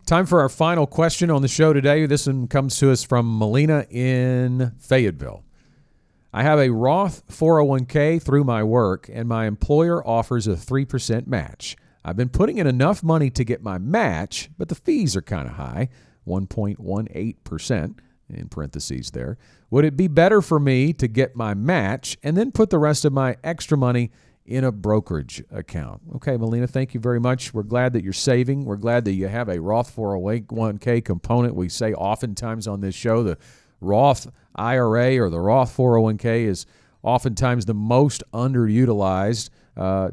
Time for our final question on the show today. This one comes to us from Melina in Fayetteville. I have a Roth 401k through my work, and my employer offers a 3% match. I've been putting in enough money to get my match, but the fees are kind of high, 1.18% in parentheses there. Would it be better for me to get my match and then put the rest of my extra money in a brokerage account? Okay, Melina, thank you very much. We're glad that you're saving. We're glad that you have a Roth 401k component. We say oftentimes on this show the Roth IRA or the Roth 401k is oftentimes the most underutilized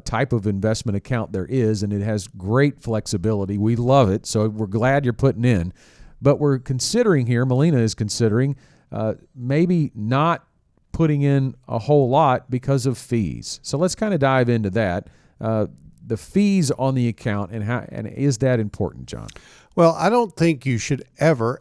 type of investment account there is, and it has great flexibility. We love it, so we're glad you're putting in. But we're considering here, Melina is considering maybe not putting in a whole lot because of fees. So let's kind of dive into that. The fees on the account, and is that important, John? Well, I don't think you should ever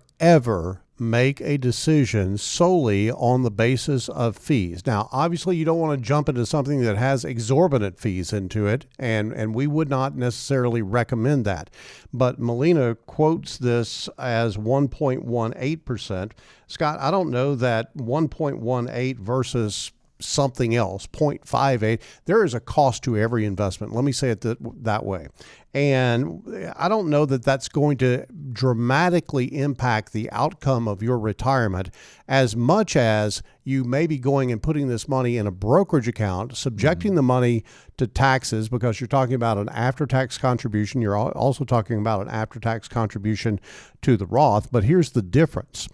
make a decision solely on the basis of fees. Now, obviously, you don't want to jump into something that has exorbitant fees into it, and we would not necessarily recommend that. But Melina quotes this as 1.18%. Scott, I don't know that 1.18 versus something else, 0.58, there is a cost to every investment. Let me say it that way. And I don't know that that's going to dramatically impact the outcome of your retirement as much as you may be going and putting this money in a brokerage account, subjecting the money to taxes because you're talking about an after-tax contribution. You're also talking about an after-tax contribution to the Roth. But here's the difference.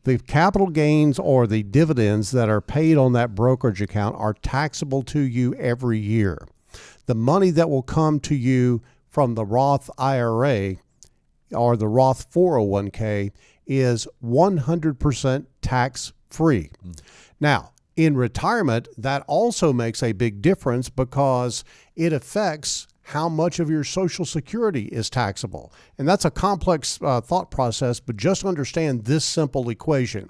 The capital gains or the dividends that are paid on that brokerage account are taxable to you every year. The money that will come to you from the Roth IRA or the Roth 401k is 100% tax-free. Now, in retirement, that also makes a big difference because it affects how much of your Social Security is taxable. And that's a complex thought process, but just understand this simple equation.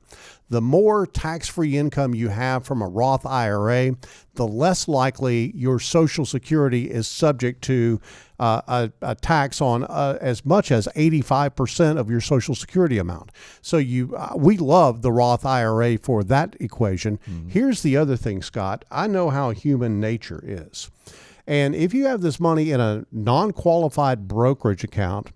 The more tax-free income you have from a Roth IRA, the less likely your Social Security is subject to a tax on as much as 85% of your Social Security amount. So we love the Roth IRA for that equation. Here's the other thing, Scott. I know how human nature is. And if you have this money in a non-qualified brokerage account,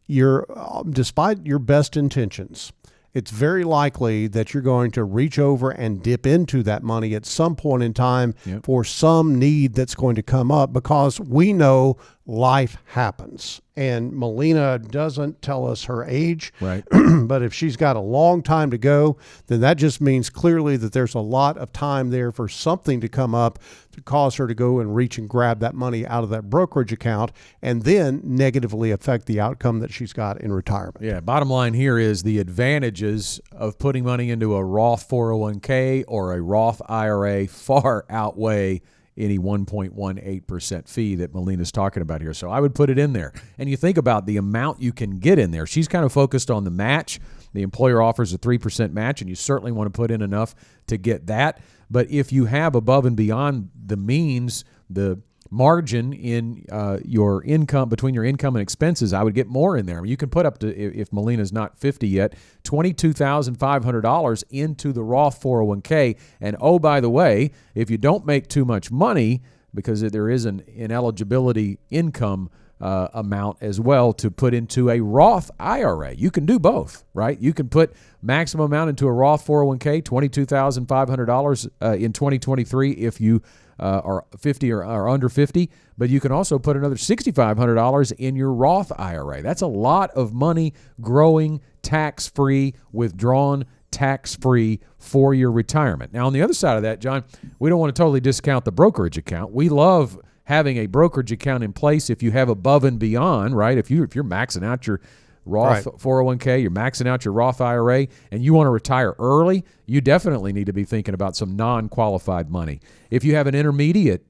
despite your best intentions, it's very likely that you're going to reach over and dip into that money at some point in time for some need that's going to come up because we know life happens. And Melina doesn't tell us her age, right? But if she's got a long time to go, then that just means clearly that there's a lot of time there for something to come up to cause her to go and reach and grab that money out of that brokerage account and then negatively affect the outcome that she's got in retirement. Yeah, bottom line here is the advantages of putting money into a Roth 401k or a Roth IRA far outweigh any 1.18% fee that Melina's talking about here. So I would put it in there. And you think about the amount you can get in there. She's kind of focused on the match. The employer offers a 3% match, and you certainly want to put in enough to get that. But if you have above and beyond the means, the margin in your income, between your income and expenses, I would get more in there. I mean, you can put up to, if Melina's not 50 yet, $22,500 into the Roth 401k. And oh, by the way, if you don't make too much money, because there is an ineligibility income amount as well to put into a Roth IRA. You can do both, right? You can put maximum amount into a Roth 401k, $22,500 in 2023 if you are 50 or under 50, but you can also put another $6,500 in your Roth IRA. That's a lot of money growing tax-free, withdrawn tax-free for your retirement. Now, on the other side of that, John, we don't want to totally discount the brokerage account. We love having a brokerage account in place if you have above and beyond, right? If you're maxing out your Roth 401k, you're maxing out your Roth IRA, and you want to retire early, you definitely need to be thinking about some non-qualified money. If you have an intermediate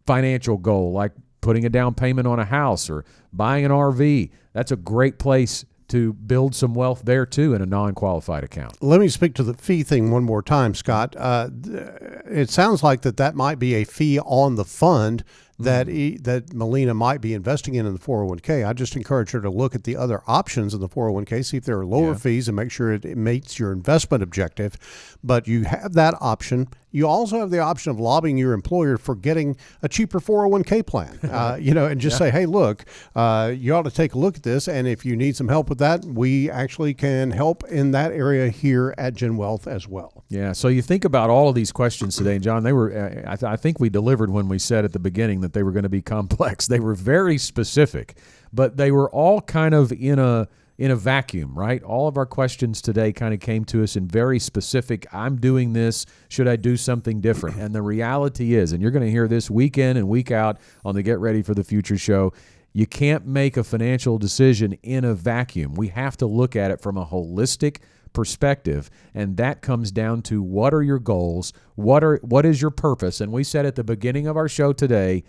financial goal, like putting a down payment on a house or buying an RV, that's a great place to build some wealth there too in a non-qualified account. Let me speak to the fee thing one more time, Scott. It sounds like that might be a fee on the fund that that Melina might be investing in the 401k, I just encourage her to look at the other options in the 401k, see if there are lower fees, and make sure it meets your investment objective. But you have that option. You also have the option of lobbying your employer for getting a cheaper 401k plan, and just say, hey, look, you ought to take a look at this. And if you need some help with that, we actually can help in that area here at Gen Wealth as well. Yeah. So you think about all of these questions today, and John, they were, I think we delivered when we said at the beginning that they were going to be complex. They were very specific, but they were all kind of in a vacuum, right? All of our questions today kind of came to us in very specific, I'm doing this, should I do something different? And the reality is, and you're going to hear this week in and week out on the Get Ready for the Future show, you can't make a financial decision in a vacuum. We have to look at it from a holistic perspective, and that comes down to what are your goals, what is your purpose? And we said at the beginning of our show today,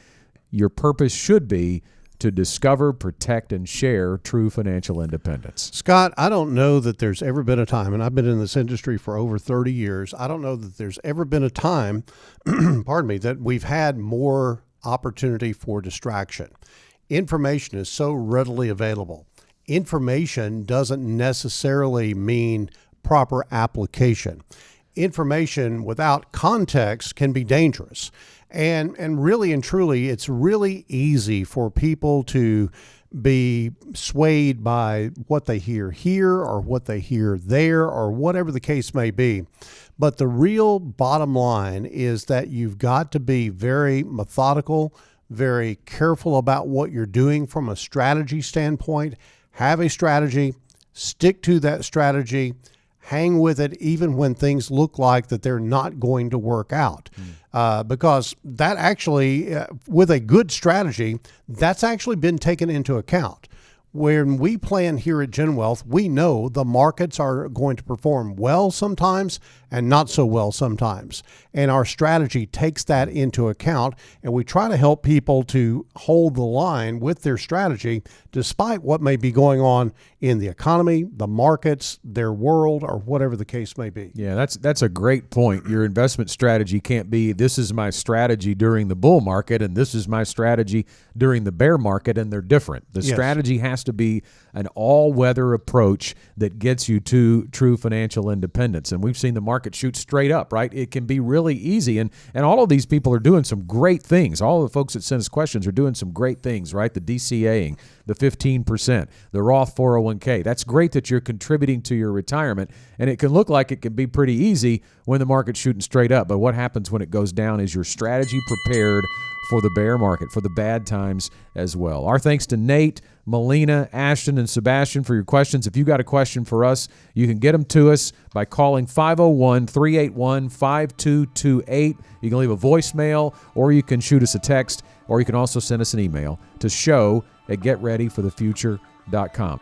your purpose should be to discover, protect, and share true financial independence. Scott, I don't know that there's ever been a time, and I've been in this industry for over 30 years, I don't know that there's ever been a time, pardon me, that we've had more opportunity for distraction. Information is so readily available. Information doesn't necessarily mean proper application. Information without context can be dangerous. And really and truly, it's really easy for people to be swayed by what they hear here or what they hear there or whatever the case may be. But the real bottom line is that you've got to be very methodical, very careful about what you're doing from a strategy standpoint. Have a strategy, stick to that strategy, hang with it even when things look like that they're not going to work out. Because that actually, with a good strategy, that's actually been taken into account. When we plan here at Gen Wealth, we know the markets are going to perform well sometimes and not so well sometimes. And our strategy takes that into account, and we try to help people to hold the line with their strategy despite what may be going on in the economy, the markets, their world, or whatever the case may be. Yeah, that's a great point. Your investment strategy can't be, this is my strategy during the bull market and this is my strategy during the bear market, and they're different. The strategy has to be an all-weather approach that gets you to true financial independence. And we've seen the market shoot straight up, right? It can be really easy. And all of these people are doing some great things. All of the folks that send us questions are doing some great things, right? The DCAing, the 15%, the Roth 401k. That's great that you're contributing to your retirement. And it can look like it can be pretty easy when the market's shooting straight up. But what happens when it goes down? Is your strategy prepared for the bear market, for the bad times as well? Our thanks to Nate, Melina, Ashton, and Sebastian for your questions. If you got a question for us, you can get them to us by calling 501-381-5228. You can leave a voicemail, or you can shoot us a text, or you can also send us an email to show@getreadyforthefuture.com.